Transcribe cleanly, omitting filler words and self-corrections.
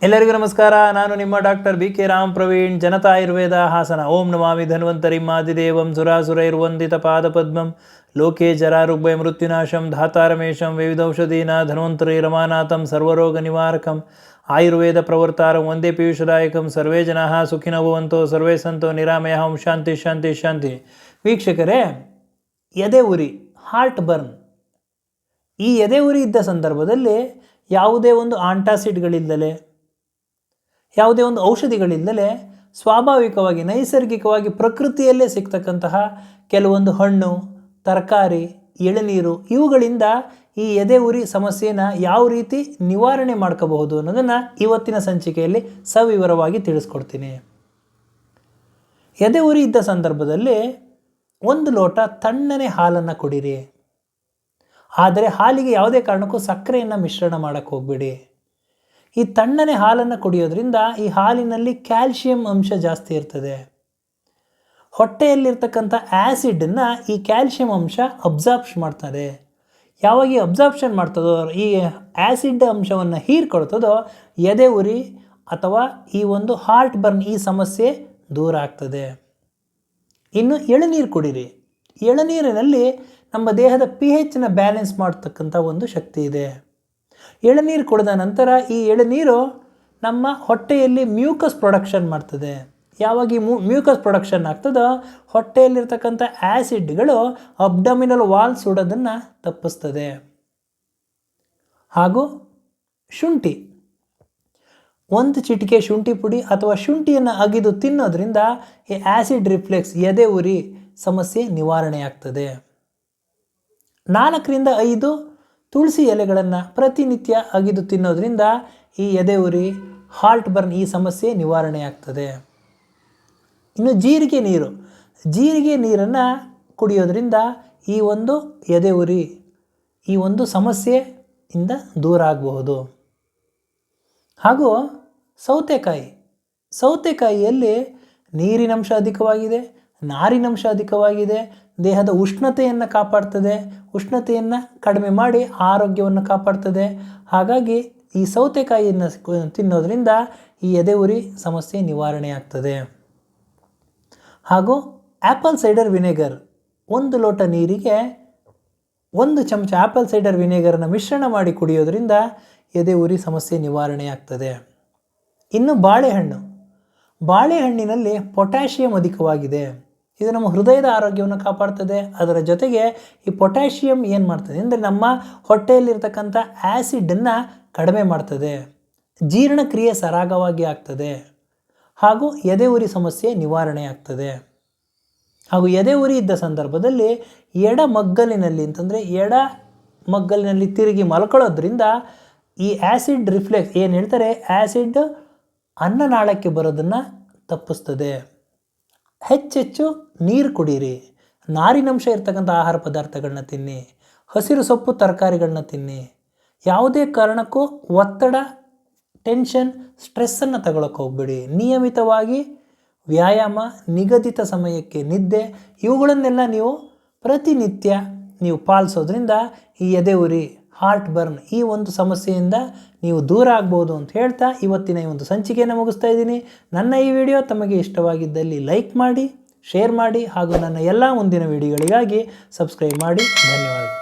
ಎಲ್ಲರಿಗೂ ನಮಸ್ಕಾರ. ನಾನು ನಿಮ್ಮ ಡಾಕ್ಟರ್ BK ರಾಮ್ ಪ್ರವೀಣ್, ಜನತಾ ಆಯುರ್ವೇದ ಹಾಸನ. ಓಂ ನಮಾಮಿ ಧನ್ವಂತರಿಂ ಆದಿದೇವಂ ಸುರಾಸುರೈರ್ವಂದಿತ ಪಾದಪದ್ಮಂ ಲೋಕೆ ಜರಾರುಗ್ಭಯ ಮೃತ್ಯುನಾಶಂ ಧಾತಾರಮೇಶಂ ವಿವಿಧೌಷಧೀನ ಧನ್ವಂತರಿ ರಮಾನಾಥಂ ಸರ್ವರೋಗ ನಿವಾರಕಂ ಆಯುರ್ವೇದ ಪ್ರವರ್ತಾರಂ ವಂದೇ ಪೀಯೂಷದಾಯಕಂ. ಸರ್ವೇ ಜನಾಃ ಸುಖಿನೋ ಭವಂತೋ ಸರ್ವೇ ಸಂತೋ ನಿರಾಮಯಃ. ಓಂ ಶಾಂತಿ ಶಾಂತಿ ಶಾಂತಿ. ವೀಕ್ಷಕರೇ, ಎದೆ ಉರಿ, ಹಾರ್ಟ್ ಬರ್ನ್, ಈ ಎದೆ ಉರಿ ಇದ್ದ ಸಂದರ್ಭದಲ್ಲಿ ಯಾವುದೇ ಒಂದು ಆಂಟಾಸಿಡ್ಗಳಿಲ್ಲದೆ, ಯಾವುದೇ ಒಂದು ಔಷಧಿಗಳಿಲ್ಲದೆ ಸ್ವಾಭಾವಿಕವಾಗಿ ನೈಸರ್ಗಿಕವಾಗಿ ಪ್ರಕೃತಿಯಲ್ಲೇ ಸಿಗ್ತಕ್ಕಂತಹ ಕೆಲವೊಂದು ಹಣ್ಣು, ತರಕಾರಿ, ಎಳನೀರು ಇವುಗಳಿಂದ ಈ ಎದೆ ಉರಿ ಸಮಸ್ಯೆನ ಯಾವ ರೀತಿ ನಿವಾರಣೆ ಮಾಡ್ಕೋಬಹುದು ಅನ್ನೋದನ್ನು ಇವತ್ತಿನ ಸಂಚಿಕೆಯಲ್ಲಿ ಸವಿವರವಾಗಿ ತಿಳಿಸ್ಕೊಡ್ತೀನಿ. ಎದೆ ಉರಿ ಇದ್ದ ಸಂದರ್ಭದಲ್ಲಿ 1 ಲೋಟ ತಣ್ಣನೆ ಹಾಲನ್ನು ಕುಡಿರಿ. ಆದರೆ ಹಾಲಿಗೆ ಯಾವುದೇ ಕಾರಣಕ್ಕೂ ಸಕ್ಕರೆಯನ್ನು ಮಿಶ್ರಣ ಮಾಡೋಕ್ಕೆ ಹೋಗಬೇಡಿ. ಈ ತಣ್ಣನೆ ಹಾಲನ್ನು ಕುಡಿಯೋದ್ರಿಂದ ಈ ಹಾಲಿನಲ್ಲಿ ಕ್ಯಾಲ್ಶಿಯಂ ಅಂಶ ಜಾಸ್ತಿ ಇರ್ತದೆ. ಹೊಟ್ಟೆಯಲ್ಲಿರ್ತಕ್ಕಂಥ ಆ್ಯಸಿಡನ್ನು ಈ ಕ್ಯಾಲ್ಶಿಯಂ ಅಂಶ ಅಬ್ಸಾರ್ಬ್ಷನ್ ಮಾಡ್ತದೆ. ಯಾವಾಗ ಈ ಅಬ್ಸಾರ್ಬ್ಷನ್ ಮಾಡ್ತದೋ, ಈ ಆ್ಯಸಿಡ್ ಅಂಶವನ್ನು ಹೀರ್ಕೊಳ್ತದೋ, ಎದೆ ಉರಿ ಅಥವಾ ಈ ಒಂದು ಹಾರ್ಟ್ ಬರ್ನ್ ಈ ಸಮಸ್ಯೆ ದೂರ ಆಗ್ತದೆ. ಇನ್ನು ಎಳನೀರು ಕುಡಿರಿ. ಎಳನೀರಿನಲ್ಲಿ ನಮ್ಮ ದೇಹದ pHನ ಬ್ಯಾಲೆನ್ಸ್ ಮಾಡ್ತಕ್ಕಂಥ ಒಂದು ಶಕ್ತಿ ಇದೆ. ಎಳನೀರು ಕುಡಿದ ನಂತರ ಈ ಎಳನೀರು ನಮ್ಮ ಹೊಟ್ಟೆಯಲ್ಲಿ ಮ್ಯೂಕಸ್ ಪ್ರೊಡಕ್ಷನ್ ಮಾಡ್ತದೆ. ಯಾವಾಗ ಈ ಮ್ಯೂಕಸ್ ಪ್ರೊಡಕ್ಷನ್ ಆಗ್ತದೋ, ಹೊಟ್ಟೆಯಲ್ಲಿರ್ತಕ್ಕಂಥ ಆ್ಯಸಿಡ್ಗಳು ಅಬ್ಡಮಿನಲ್ ವಾಲ್ ಸುಡೋದನ್ನು ತಪ್ಪಿಸ್ತದೆ. ಹಾಗೂ ಶುಂಠಿ, 1 ಚಿಟಿಕೆ ಶುಂಠಿ ಪುಡಿ ಅಥವಾ ಶುಂಠಿಯನ್ನು ಅಗಿದು ತಿನ್ನೋದ್ರಿಂದ ಈ ಆ್ಯಸಿಡ್ ರಿಫ್ಲೆಕ್ಸ್, ಎದೆ ಉರಿ ಸಮಸ್ಯೆ ನಿವಾರಣೆ ಆಗ್ತದೆ. 4 ರಿಂದ 5 ತುಳಸಿ ಎಲೆಗಳನ್ನು ಪ್ರತಿನಿತ್ಯ ಅಗಿದು ತಿನ್ನೋದ್ರಿಂದ ಈ ಎದೆ ಉರಿ, ಹಾರ್ಟ್ ಬರ್ನ್ ಈ ಸಮಸ್ಯೆ ನಿವಾರಣೆ ಆಗ್ತದೆ. ಇನ್ನು ಜೀರಿಗೆ ನೀರು, ಜೀರಿಗೆ ನೀರನ್ನು ಕುಡಿಯೋದ್ರಿಂದ ಈ ಒಂದು ಎದೆ ಉರಿ, ಈ ಒಂದು ಸಮಸ್ಯೆಯಿಂದ ದೂರ ಆಗಬಹುದು. ಹಾಗೂ ಸೌತೆಕಾಯಿ, ಸೌತೆಕಾಯಿಯಲ್ಲಿ ನೀರಿನಂಶ ಅಧಿಕವಾಗಿದೆ, ನಾರಿನಂಶ ಅಧಿಕವಾಗಿದೆ, ದೇಹದ ಉಷ್ಣತೆಯನ್ನು ಕಾಪಾಡ್ತದೆ, ಉಷ್ಣತೆಯನ್ನು ಕಡಿಮೆ ಮಾಡಿ ಆರೋಗ್ಯವನ್ನು ಕಾಪಾಡ್ತದೆ. ಹಾಗಾಗಿ ಈ ಸೌತೆಕಾಯಿಯನ್ನು ತಿನ್ನೋದ್ರಿಂದ ಈ ಎದೆ ಉರಿ ಸಮಸ್ಯೆ ನಿವಾರಣೆ ಆಗ್ತದೆ. ಹಾಗೂ ಆ್ಯಪಲ್ ಸೈಡರ್ ವಿನೆಗರ್, 1 ಲೋಟ ನೀರಿಗೆ 1 ಚಮಚ ಆ್ಯಪಲ್ ಸೈಡರ್ ವಿನೆಗರನ್ನು ಮಿಶ್ರಣ ಮಾಡಿ ಕುಡಿಯೋದ್ರಿಂದ ಎದೆ ಉರಿ ಸಮಸ್ಯೆ ನಿವಾರಣೆ ಆಗ್ತದೆ. ಇನ್ನು ಬಾಳೆಹಣ್ಣು, ಬಾಳೆಹಣ್ಣಿನಲ್ಲಿ ಪೊಟ್ಯಾಷಿಯಂ ಅಧಿಕವಾಗಿದೆ. ಇದು ನಮ್ಮ ಹೃದಯದ ಆರೋಗ್ಯವನ್ನು ಕಾಪಾಡ್ತದೆ. ಅದರ ಜೊತೆಗೆ ಈ ಪೊಟ್ಯಾಷಿಯಂ ಏನು ಮಾಡ್ತದೆ ಅಂದರೆ ನಮ್ಮ ಹೊಟ್ಟೆಯಲ್ಲಿರ್ತಕ್ಕಂಥ ಆ್ಯಸಿಡನ್ನು ಕಡಿಮೆ ಮಾಡ್ತದೆ, ಜೀರ್ಣಕ್ರಿಯೆ ಸರಾಗವಾಗಿ ಆಗ್ತದೆ. ಹಾಗೂ ಎದೆ ಉರಿ ಸಮಸ್ಯೆ ನಿವಾರಣೆ ಆಗ್ತದೆ. ಹಾಗೂ ಎದೆ ಉರಿ ಇದ್ದ ಸಂದರ್ಭದಲ್ಲಿ ಎಡಮಗ್ಗಲಿನಲ್ಲಿ, ಅಂತಂದರೆ ಎಡ ಮಗ್ಗಲಿನಲ್ಲಿ ತಿರುಗಿ ಮಲ್ಕೊಳ್ಳೋದ್ರಿಂದ ಈ ಆ್ಯಸಿಡ್ ರಿಫ್ಲೆಕ್ಸ್ ಏನು ಹೇಳ್ತಾರೆ, ಆ್ಯಸಿಡ್ ಅನ್ನನಾಳಕ್ಕೆ ಬರೋದನ್ನು ತಪ್ಪಿಸ್ತದೆ. ಹೆಚ್ಚೆಚ್ಚು ನೀರು ಕುಡೀರಿ, ನಾರಿನಂಶ ಇರ್ತಕ್ಕಂಥ ಆಹಾರ ಪದಾರ್ಥಗಳನ್ನ ತಿನ್ನಿ, ಹಸಿರು ಸೊಪ್ಪು ತರಕಾರಿಗಳನ್ನ ತಿನ್ನಿ. ಯಾವುದೇ ಕಾರಣಕ್ಕೂ ಒತ್ತಡ, ಟೆನ್ಷನ್, ಸ್ಟ್ರೆಸ್ಸನ್ನು ತಗೊಳಕ್ಕೆ ಹೋಗ್ಬೇಡಿ. ನಿಯಮಿತವಾಗಿ ವ್ಯಾಯಾಮ, ನಿಗದಿತ ಸಮಯಕ್ಕೆ ನಿದ್ದೆ ಇವುಗಳನ್ನೆಲ್ಲ ನೀವು ಪ್ರತಿನಿತ್ಯ ನೀವು ಪಾಲಿಸೋದ್ರಿಂದ ಈ ಎದೆ ಉರಿ, ಹಾರ್ಟ್ ಬರ್ನ್ ಈ ಒಂದು ಸಮಸ್ಯೆಯಿಂದ ನೀವು ದೂರ ಆಗ್ಬೋದು ಅಂತ ಹೇಳ್ತಾ ಇವತ್ತಿನ ಈ ಒಂದು ಸಂಚಿಕೆಯನ್ನು ಮುಗಿಸ್ತಾ ಇದ್ದೀನಿ. ನನ್ನ ಈ ವಿಡಿಯೋ ತಮಗೆ ಇಷ್ಟವಾಗಿದ್ದಲ್ಲಿ ಲೈಕ್ ಮಾಡಿ, ಶೇರ್ ಮಾಡಿ ಹಾಗೂ ನನ್ನ ಎಲ್ಲ ಮುಂದಿನ ವಿಡಿಯೋಗಳಿಗಾಗಿ ಸಬ್ಸ್ಕ್ರೈಬ್ ಮಾಡಿ. ಧನ್ಯವಾದ.